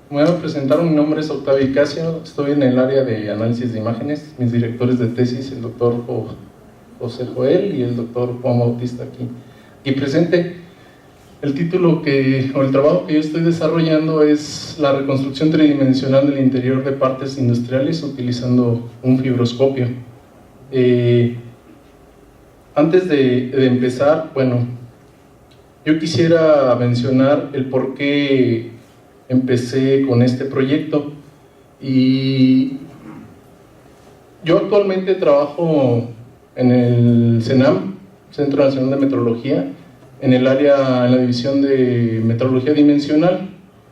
Me voy a presentar, mi nombre es Octavio Icasio, estoy en el área de análisis de imágenes. Mis directores de tesis, el doctor José Joel y el doctor Juan Bautista aquí presente. El título o el trabajo que yo estoy desarrollando es la reconstrucción tridimensional del interior de partes industriales utilizando un fibroscopio. Antes de empezar, bueno, yo quisiera mencionar el por qué empecé con este proyecto. Y yo actualmente trabajo en el CENAM, Centro Nacional de Metrología, en la división de metrología dimensional,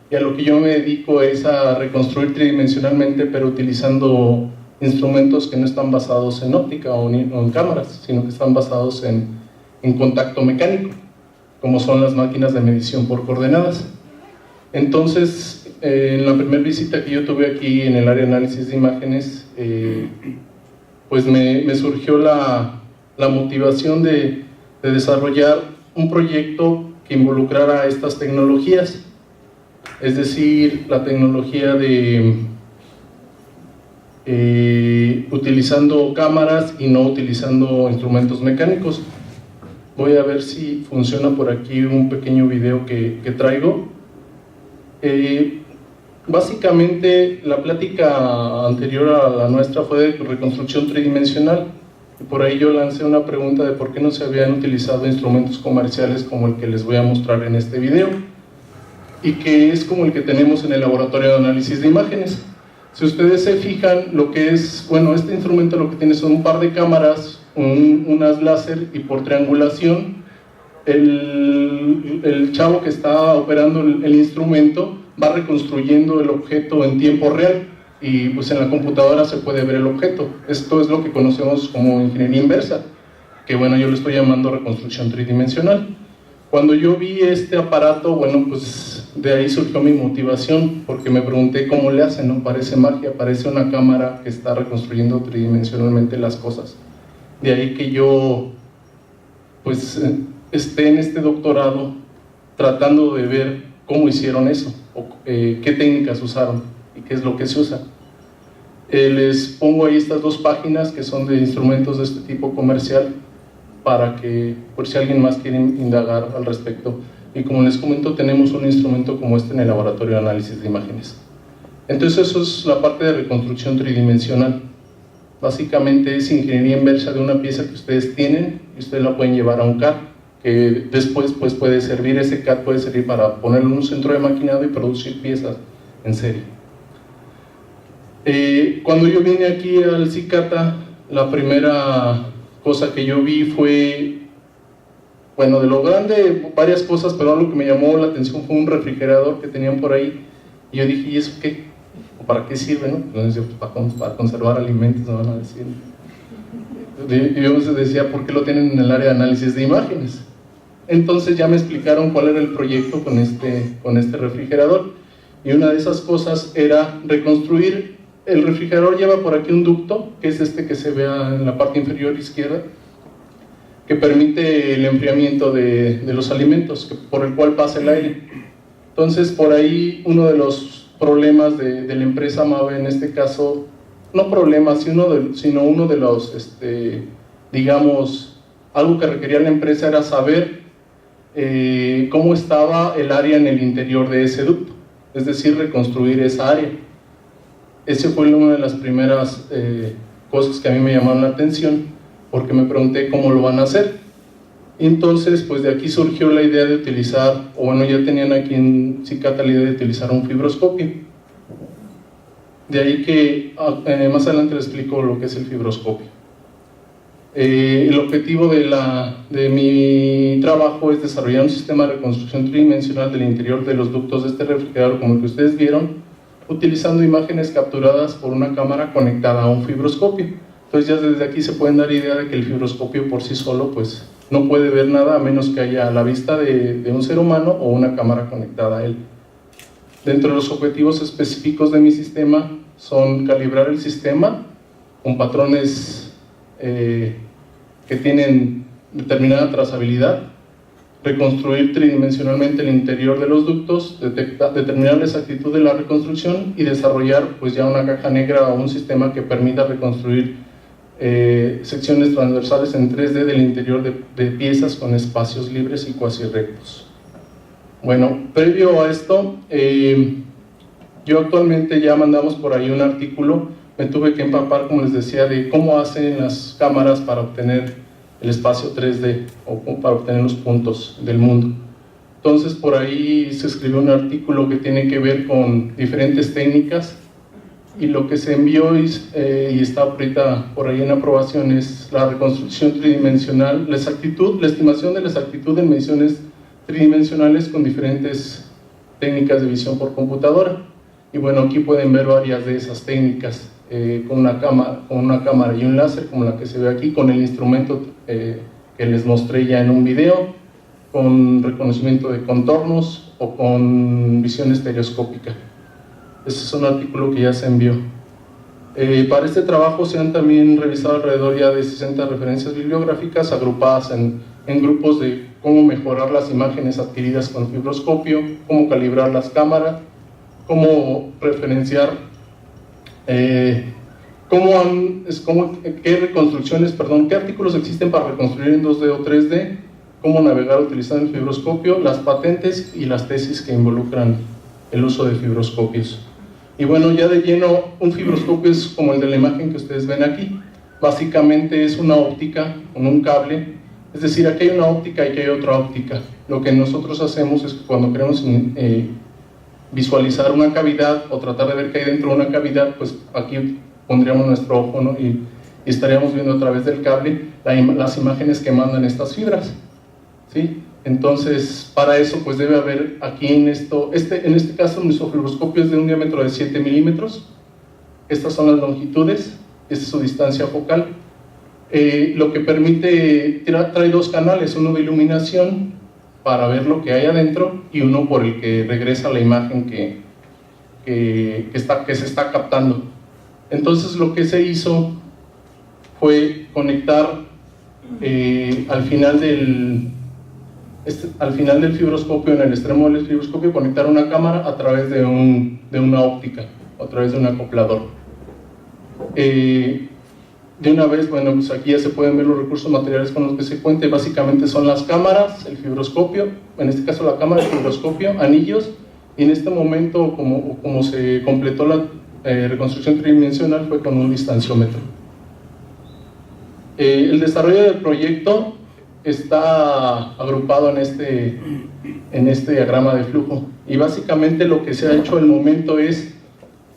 y a lo que yo me dedico es a reconstruir tridimensionalmente, pero utilizando instrumentos que no están basados en óptica o en cámaras, sino que están basados en contacto mecánico, como son las máquinas de medición por coordenadas. Entonces, en la primera visita que yo tuve aquí en el área de análisis de imágenes, pues me surgió la motivación de desarrollar un proyecto que involucrara estas tecnologías, es decir, la tecnología de utilizando cámaras y no utilizando instrumentos mecánicos. Voy a ver si funciona por aquí un pequeño video que traigo. Básicamente la plática anterior a la nuestra fue de reconstrucción tridimensional, y por ahí yo lancé una pregunta de por qué no se habían utilizado instrumentos comerciales como el que les voy a mostrar en este video, y que es como el que tenemos en el laboratorio de análisis de imágenes. Si ustedes se fijan, lo que es, bueno, este instrumento lo que tiene son un par de cámaras, unas láser, y por triangulación el chavo que está operando el instrumento va reconstruyendo el objeto en tiempo real, y pues en la computadora se puede ver el objeto. Esto es lo que conocemos como ingeniería inversa, que bueno, yo le estoy llamando reconstrucción tridimensional. Cuando yo vi este aparato, bueno, pues de ahí surgió mi motivación, porque me pregunté cómo le hacen, ¿no? Parece magia, parece una cámara que está reconstruyendo tridimensionalmente las cosas. De ahí que yo, pues, esté en este doctorado tratando de ver cómo hicieron eso, o qué técnicas usaron y qué es lo que se usa. Les pongo ahí estas dos páginas que son de instrumentos de este tipo comercial, para que, por si alguien más quiere indagar al respecto. Y como les comento, tenemos un instrumento como este en el laboratorio de análisis de imágenes. Entonces eso es la parte de reconstrucción tridimensional. Básicamente es ingeniería inversa de una pieza que ustedes tienen y ustedes la pueden llevar a un CAD, que después pues puede servir, ese CAD puede servir para ponerlo en un centro de maquinado y producir piezas en serie. Cuando yo vine aquí al CICATA, la primera cosa que yo vi fue, bueno, de lo grande, varias cosas, pero algo que me llamó la atención fue un refrigerador que tenían por ahí, y yo dije, ¿y eso qué? ¿O para qué sirve, no? Entonces, para conservar alimentos, me van a decir. Y yo decía, ¿por qué lo tienen en el área de análisis de imágenes? Entonces ya me explicaron cuál era el proyecto con este refrigerador, y una de esas cosas era reconstruir. El refrigerador lleva por aquí un ducto, que es este que se ve en la parte inferior izquierda, que permite el enfriamiento de los alimentos, por el cual pasa el aire. Entonces, por ahí uno de los problemas de la empresa MAVE, en este caso, no problemas, sino uno de los, digamos, algo que requería la empresa era saber cómo estaba el área en el interior de ese ducto, es decir, reconstruir esa área. Ese fue una de las primeras cosas que a mí me llamaron la atención, porque me pregunté cómo lo van a hacer. Entonces, pues de aquí surgió la idea de utilizar, o bueno, ya tenían aquí en CICATA la idea de utilizar un fibroscopio. De ahí que más adelante les explico lo que es el fibroscopio. El objetivo de mi trabajo es desarrollar un sistema de reconstrucción tridimensional del interior de los ductos de este refrigerador, como el que ustedes vieron, utilizando imágenes capturadas por una cámara conectada a un fibroscopio. Entonces ya desde aquí se pueden dar idea de que el fibroscopio por sí solo pues no puede ver nada a menos que haya la vista de un ser humano o una cámara conectada a él. Dentro de los objetivos específicos de mi sistema son calibrar el sistema con patrones que tienen determinada trazabilidad, reconstruir tridimensionalmente el interior de los ductos, determinar la exactitud de la reconstrucción y desarrollar pues ya una caja negra o un sistema que permita reconstruir secciones transversales en 3D del interior de piezas con espacios libres y cuasi rectos. Bueno, previo a esto, yo actualmente ya mandamos por ahí un artículo, me tuve que empapar, como les decía, de cómo hacen las cámaras para obtener el espacio 3D o para obtener los puntos del mundo. Entonces por ahí se escribió un artículo que tiene que ver con diferentes técnicas, y lo que se envió y está ahorita por ahí en aprobación es la reconstrucción tridimensional, la estimación de la exactitud en mediciones tridimensionales con diferentes técnicas de visión por computadora. Y bueno, aquí pueden ver varias de esas técnicas, con una cámara y un láser como la que se ve aquí, con el instrumento que les mostré ya en un video, con reconocimiento de contornos o con visión estereoscópica. Este es un artículo que ya se envió. Para este trabajo se han también revisado alrededor ya de 60 referencias bibliográficas agrupadas en grupos de cómo mejorar las imágenes adquiridas con fibroscopio, cómo calibrar las cámaras, cómo referenciar qué artículos existen para reconstruir en 2D o 3D, cómo navegar utilizando el fibroscopio, las patentes y las tesis que involucran el uso de fibroscopios. Y bueno, ya de lleno, un fibroscopio es como el de la imagen que ustedes ven aquí. Básicamente es una óptica con un cable, es decir, aquí hay una óptica y aquí hay otra óptica. Lo que nosotros hacemos es que cuando queremos visualizar una cavidad o tratar de ver qué hay dentro de una cavidad, pues aquí pondríamos nuestro ojo, ¿no? y estaríamos viendo a través del cable las imágenes que mandan estas fibras, ¿sí? Entonces, para eso pues debe haber aquí en este caso nuestro fibroscopio es de un diámetro de 7 milímetros. Estas son las longitudes, esta es su distancia focal. Lo que permite, trae dos canales, uno de iluminación para ver lo que hay adentro y uno por el que regresa la imagen que se está captando. Entonces lo que se hizo fue conectar al final del fibroscopio, en el extremo del fibroscopio, conectar una cámara a través de una óptica, a través de un acoplador. De una vez, bueno, pues aquí ya se pueden ver los recursos materiales con los que se cuenta. Básicamente son las cámaras, el fibroscopio, en este caso la cámara, el fibroscopio, anillos, y en este momento, como se completó la reconstrucción tridimensional, fue con un distanciómetro. El desarrollo del proyecto está agrupado en este diagrama de flujo, y básicamente lo que se ha hecho al momento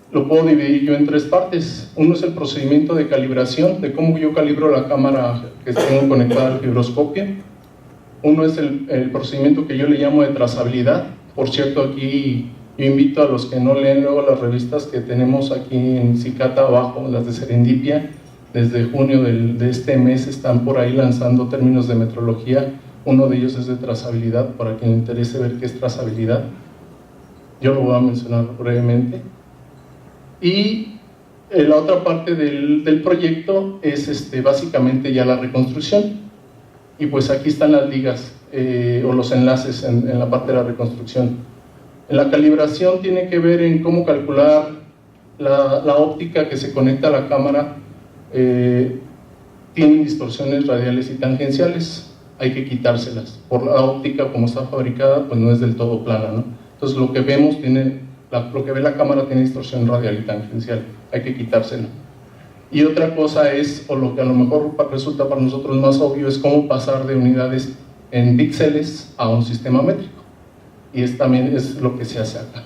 lo puedo dividir yo en tres partes. Uno es el procedimiento de calibración, de cómo yo calibro la cámara que tengo conectada al fibroscopio. Uno es el procedimiento que yo le llamo de trazabilidad. Por cierto, aquí yo invito a los que no leen luego las revistas que tenemos aquí en Cicata abajo, las de Serendipia. Desde junio de este mes están por ahí lanzando términos de metrología. Uno de ellos es de trazabilidad, para quien le interese ver qué es trazabilidad. Yo lo voy a mencionar brevemente. Y la otra parte del proyecto es básicamente ya la reconstrucción, y pues aquí están las ligas o los enlaces en la parte de la reconstrucción. En la calibración tiene que ver en cómo calcular la óptica que se conecta a la cámara. Tienen distorsiones radiales y tangenciales, hay que quitárselas. Por la óptica como está fabricada, pues no es del todo plana, ¿no? Entonces lo que vemos lo que ve la cámara tiene distorsión radial y tangencial, hay que quitárselo. Y otra cosa es, o lo que a lo mejor resulta para nosotros más obvio, es cómo pasar de unidades en píxeles a un sistema métrico, y también es lo que se hace acá.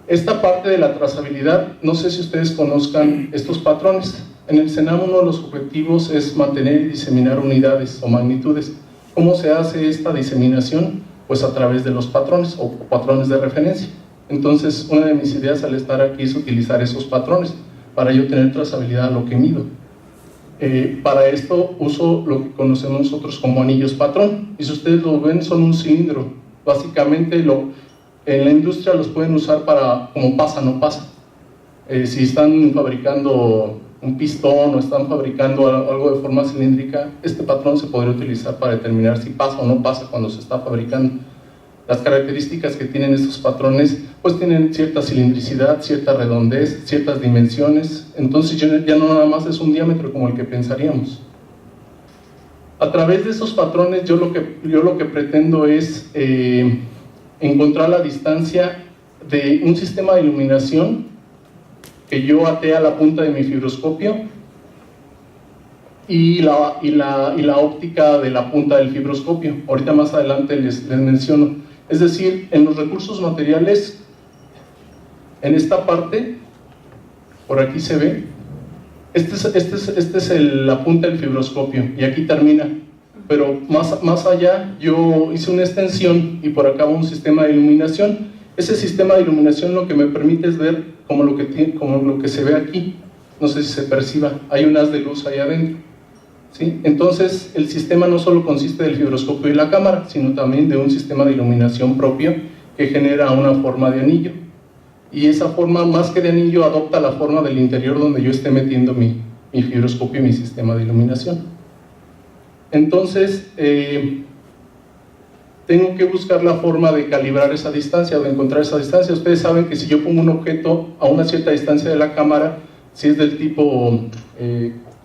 Esta parte de la trazabilidad, no sé si ustedes conozcan estos patrones. En el CENAM uno de los objetivos es mantener y diseminar unidades o magnitudes. ¿Cómo se hace esta diseminación? Pues a través de los patrones o patrones de referencia. Entonces, una de mis ideas al estar aquí es utilizar esos patrones para yo tener trazabilidad a lo que mido. Para esto uso lo que conocemos nosotros como anillos patrón, y si ustedes lo ven son un cilindro. Básicamente en la industria los pueden usar para como pasa, no pasa. Si están fabricando un pistón o están fabricando algo de forma cilíndrica, este patrón se podría utilizar para determinar si pasa o no pasa cuando se está fabricando. Las características que tienen estos patrones, pues tienen cierta cilindricidad, cierta redondez, ciertas dimensiones, entonces ya no nada más es un diámetro como el que pensaríamos. A través de esos patrones yo lo que pretendo es encontrar la distancia de un sistema de iluminación que yo até a la punta de mi fibroscopio y la óptica de la punta del fibroscopio. Ahorita más adelante les menciono. Es decir, en los recursos materiales, en esta parte, por aquí se ve, este es la punta del fibroscopio y aquí termina, pero más allá yo hice una extensión y por acá un sistema de iluminación. Ese sistema de iluminación lo que me permite es ver como lo que se ve aquí, no sé si se perciba, hay un haz de luz ahí adentro, ¿sí? Entonces el sistema no solo consiste del fibroscopio y la cámara, sino también de un sistema de iluminación propio que genera una forma de anillo. Y esa forma, más que de anillo, adopta la forma del interior donde yo esté metiendo mi fibroscopio y mi sistema de iluminación. Entonces, tengo que buscar la forma de calibrar esa distancia o de encontrar esa distancia. Ustedes saben que si yo pongo un objeto a una cierta distancia de la cámara, si es del tipo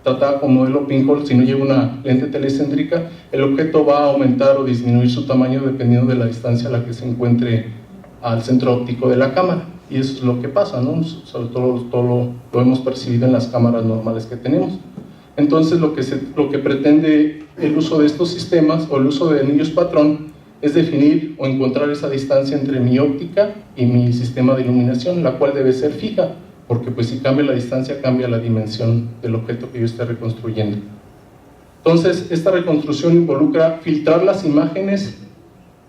tratada con modelo pinhole, si no lleva una lente telecéntrica, el objeto va a aumentar o disminuir su tamaño dependiendo de la distancia a la que se encuentre al centro óptico de la cámara. Y eso es lo que pasa, ¿no? Sobre todo lo hemos percibido en las cámaras normales que tenemos. Entonces lo que pretende el uso de estos sistemas o el uso de anillos patrón es definir o encontrar esa distancia entre mi óptica y mi sistema de iluminación, la cual debe ser fija, porque pues si cambia la distancia cambia la dimensión del objeto que yo esté reconstruyendo. Entonces esta reconstrucción involucra filtrar las imágenes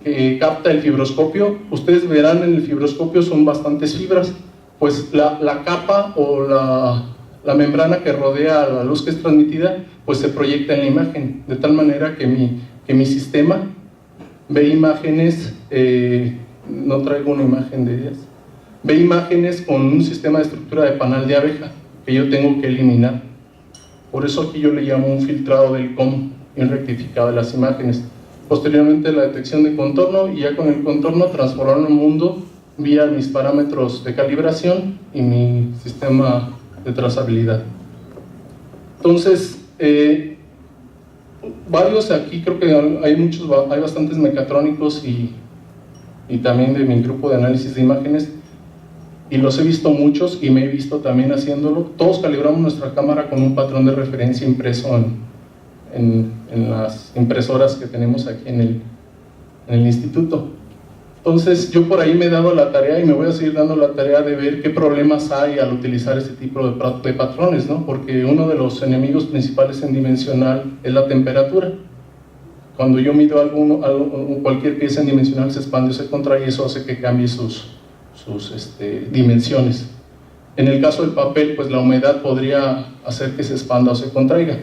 que capta el fibroscopio. Ustedes verán en el fibroscopio son bastantes fibras, pues la capa o la membrana que rodea la luz que es transmitida pues se proyecta en la imagen, de tal manera que mi sistema ve imágenes, no traigo una imagen de ellas, ve imágenes con un sistema de estructura de panal de abeja que yo tengo que eliminar. Por eso aquí yo le llamo un filtrado del COM y un rectificado de las imágenes. Posteriormente la detección de contorno, y ya con el contorno transformarlo en un mundo vía mis parámetros de calibración y mi sistema de trazabilidad. Entonces, varios aquí, creo que hay bastantes mecatrónicos y también de mi grupo de análisis de imágenes, y los he visto muchos y me he visto también haciéndolo. Todos calibramos nuestra cámara con un patrón de referencia impreso en las impresoras que tenemos aquí en el instituto. Entonces yo por ahí me he dado la tarea y me voy a seguir dando la tarea de ver qué problemas hay al utilizar este tipo de patrones, ¿no? Porque uno de los enemigos principales en dimensional es la temperatura. Cuando yo mido cualquier pieza en dimensional se expande o se contrae y eso hace que cambie sus dimensiones. En el caso del papel, pues la humedad podría hacer que se expanda o se contraiga.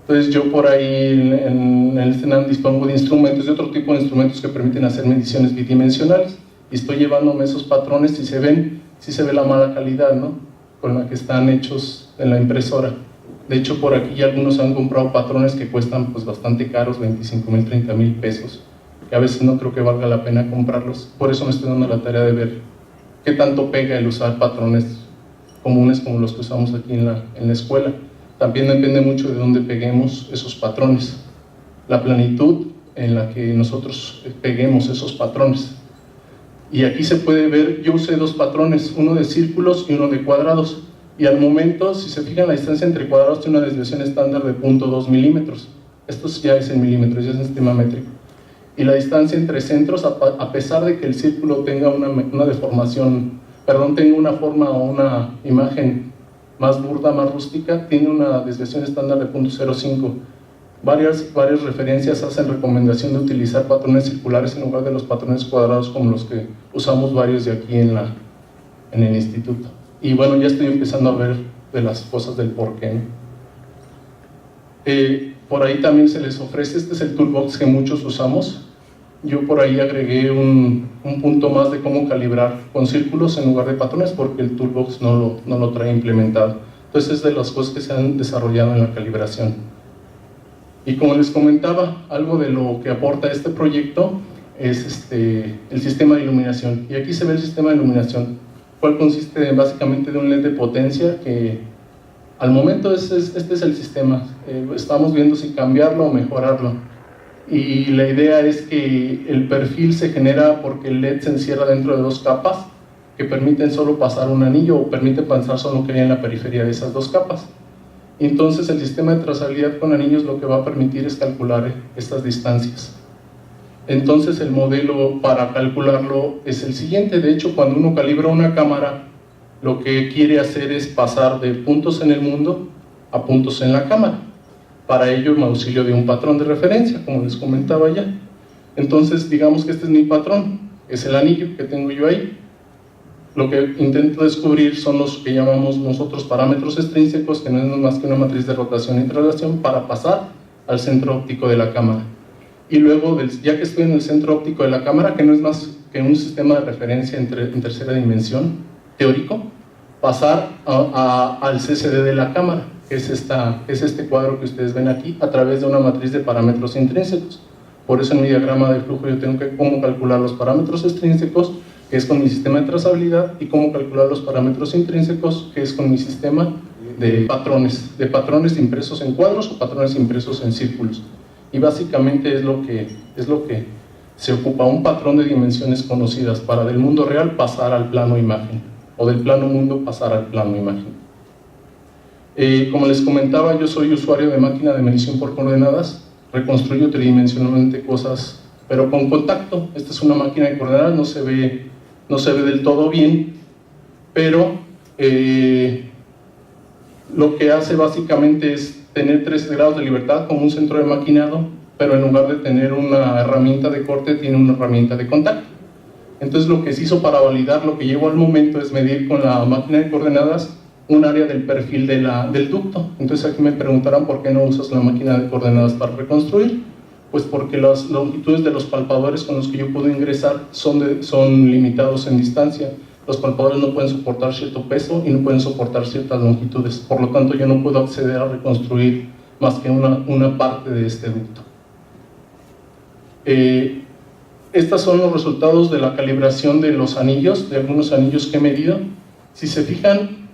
Entonces yo por ahí en el CENAM dispongo de instrumentos, de otro tipo de instrumentos que permiten hacer mediciones bidimensionales, y estoy llevándome esos patrones y sí se ve la mala calidad, ¿no?, con la que están hechos en la impresora. De hecho por aquí ya algunos han comprado patrones que cuestan pues bastante caros, 25,000, 30,000 pesos, que a veces no creo que valga la pena comprarlos. Por eso me estoy dando la tarea de ver qué tanto pega el usar patrones comunes como los que usamos aquí en la escuela. También depende mucho de dónde peguemos esos patrones, la planitud en la que nosotros peguemos esos patrones. Y aquí se puede ver, yo usé dos patrones, uno de círculos y uno de cuadrados, y al momento, si se fijan, la distancia entre cuadrados tiene una desviación estándar de 0.2 milímetros. Esto ya es en milímetros, ya es en sistema métrico. Y la distancia entre centros, a pesar de que el círculo tenga una deformación, tenga una forma o una imagen más burda, más rústica, tiene una desviación estándar de 0.05. Varias referencias hacen recomendación de utilizar patrones circulares en lugar de los patrones cuadrados como los que usamos varios de aquí en el instituto. Y bueno, ya estoy empezando a ver de las cosas del porqué, ¿no? Por ahí también se les ofrece, este es el toolbox que muchos usamos. Yo por ahí agregué un punto más de cómo calibrar con círculos en lugar de patrones, porque el toolbox no lo trae implementado. Entonces es de las cosas que se han desarrollado en la calibración. Y como les comentaba, algo de lo que aporta este proyecto es el sistema de iluminación. Y aquí se ve el sistema de iluminación, cual consiste básicamente de un LED de potencia que al momento este es el sistema. Estamos viendo si cambiarlo o mejorarlo. Y la idea es que el perfil se genera porque el LED se encierra dentro de dos capas que permiten solo pasar un anillo o permiten pasar solo lo que hay en la periferia de esas dos capas. Entonces el sistema de trazabilidad con anillos lo que va a permitir es calcular estas distancias. Entonces el modelo para calcularlo es el siguiente. De hecho, cuando uno calibra una cámara, lo que quiere hacer es pasar de puntos en el mundo a puntos en la cámara. Para ello me auxilio de un patrón de referencia, como les comentaba ya. Entonces digamos que este es mi patrón, es el anillo que tengo yo ahí. Lo que intento descubrir son los que llamamos nosotros parámetros extrínsecos, que no es más que una matriz de rotación y traslación, para pasar al centro óptico de la cámara. Y luego, ya que estoy en el centro óptico de la cámara, que no es más que un sistema de referencia en tercera dimensión, teórico, pasar al CCD de la cámara, que es este cuadro que ustedes ven aquí, a través de una matriz de parámetros intrínsecos. Por eso en mi diagrama de flujo yo tengo que cómo calcular los parámetros extrínsecos, que es con mi sistema de trazabilidad, y cómo calcular los parámetros intrínsecos, que es con mi sistema de patrones impresos en cuadros o patrones impresos en círculos. Y básicamente es lo que se ocupa, un patrón de dimensiones conocidas para del mundo real pasar al plano imagen, o del plano mundo pasar al plano imagen. Como les comentaba, yo soy usuario de máquina de medición por coordenadas, reconstruyo tridimensionalmente cosas, pero con contacto. Esta es una máquina de coordenadas, no se ve del todo bien, pero lo que hace básicamente es tener 13 grados de libertad como un centro de maquinado, pero en lugar de tener una herramienta de corte, tiene una herramienta de contacto. Entonces lo que se hizo para validar lo que llevo al momento es medir con la máquina de coordenadas un área del perfil del ducto. Entonces aquí me preguntarán por qué no usas la máquina de coordenadas para reconstruir. Pues porque las longitudes de los palpadores con los que yo puedo ingresar son limitados en distancia. Los palpadores no pueden soportar cierto peso y no pueden soportar ciertas longitudes. Por lo tanto, yo no puedo acceder a reconstruir más que una parte de este ducto. Estos son los resultados de la calibración de los anillos, de algunos anillos que he medido. Si se fijan,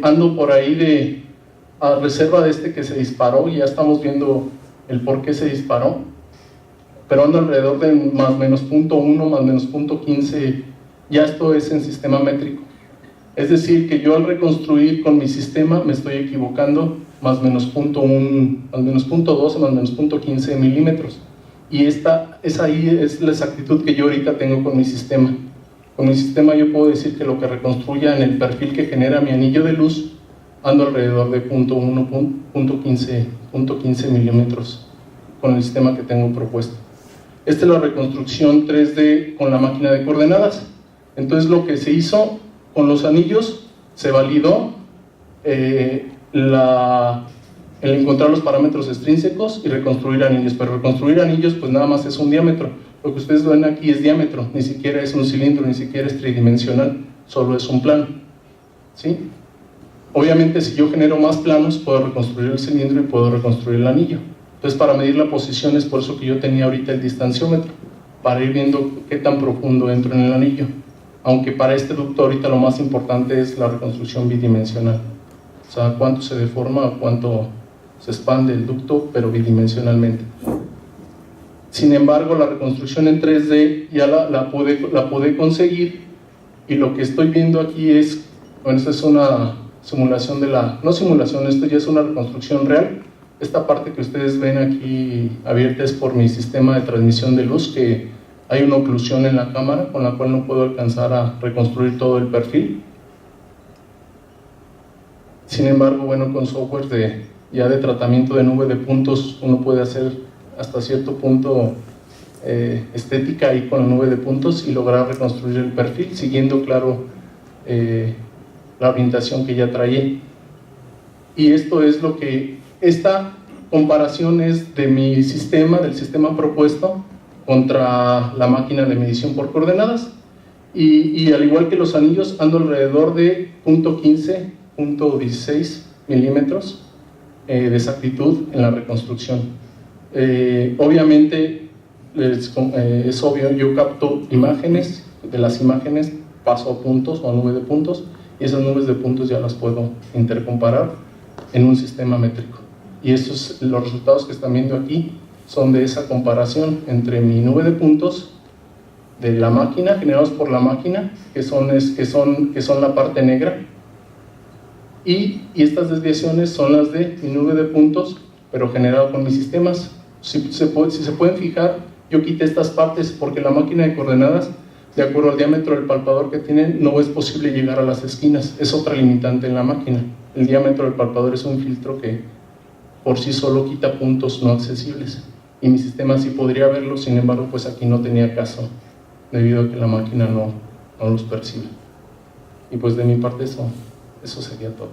ando por ahí a reserva de este que se disparó, y ya estamos viendo el por qué se disparó, pero ando alrededor de más o menos 0.1, más o menos 0.15, ya esto es en sistema métrico. Es decir, que yo al reconstruir con mi sistema me estoy equivocando más o menos 0.1, más o menos 0.12, más o menos 0.15 milímetros. Y esa ahí es la exactitud que yo ahorita tengo con mi sistema. Con mi sistema yo puedo decir que lo que reconstruya en el perfil que genera mi anillo de luz, ando alrededor de 0.1, 0.15 milímetros con el sistema que tengo propuesto. Esta es la reconstrucción 3D con la máquina de coordenadas. Entonces lo que se hizo con los anillos, se validó el encontrar los parámetros extrínsecos y reconstruir anillos. Pero reconstruir anillos pues nada más es un diámetro. Lo que ustedes ven aquí es diámetro, ni siquiera es un cilindro, ni siquiera es tridimensional, solo es un plano, ¿sí? Obviamente si yo genero más planos puedo reconstruir el cilindro y puedo reconstruir el anillo. Entonces para medir la posición es por eso que yo tenía ahorita el distanciómetro, para ir viendo qué tan profundo entro en el anillo. Aunque para este ducto ahorita lo más importante es la reconstrucción bidimensional. O sea, cuánto se deforma, cuánto se expande el ducto, pero bidimensionalmente. Sin embargo, la reconstrucción en 3D ya la pude conseguir, y lo que estoy viendo aquí es, bueno, esta es una simulación no simulación, esto ya es una reconstrucción real. Esta parte que ustedes ven aquí abierta es por mi sistema de transmisión de luz, que hay una oclusión en la cámara con la cual no puedo alcanzar a reconstruir todo el perfil. Sin embargo, bueno, con software ya de tratamiento de nube de puntos uno puede hacer hasta cierto punto estética ahí con la nube de puntos y lograr reconstruir el perfil siguiendo, claro, la orientación que ya traía. Y esto es lo que, esta comparación es de mi sistema, del sistema propuesto contra la máquina de medición por coordenadas, y al igual que los anillos ando alrededor de 0.15, 0.16 milímetros de exactitud en la reconstrucción. Obviamente es obvio, yo capto imágenes, de las imágenes paso a puntos o a nube de puntos, y esas nubes de puntos ya las puedo intercomparar en un sistema métrico. Y los resultados que están viendo aquí son de esa comparación entre mi nube de puntos de la máquina, generados por la máquina, que son la parte negra, y estas desviaciones son las de mi nube de puntos, pero generado con mis sistemas. Si se pueden fijar, yo quité estas partes porque la máquina de coordenadas, de acuerdo al diámetro del palpador que tienen, no es posible llegar a las esquinas, es otra limitante en la máquina. El diámetro del palpador es un filtro que por sí solo quita puntos no accesibles, y mi sistema sí podría verlo, sin embargo pues aquí no tenía caso, debido a que la máquina no los percibe. Y pues de mi parte eso sería todo.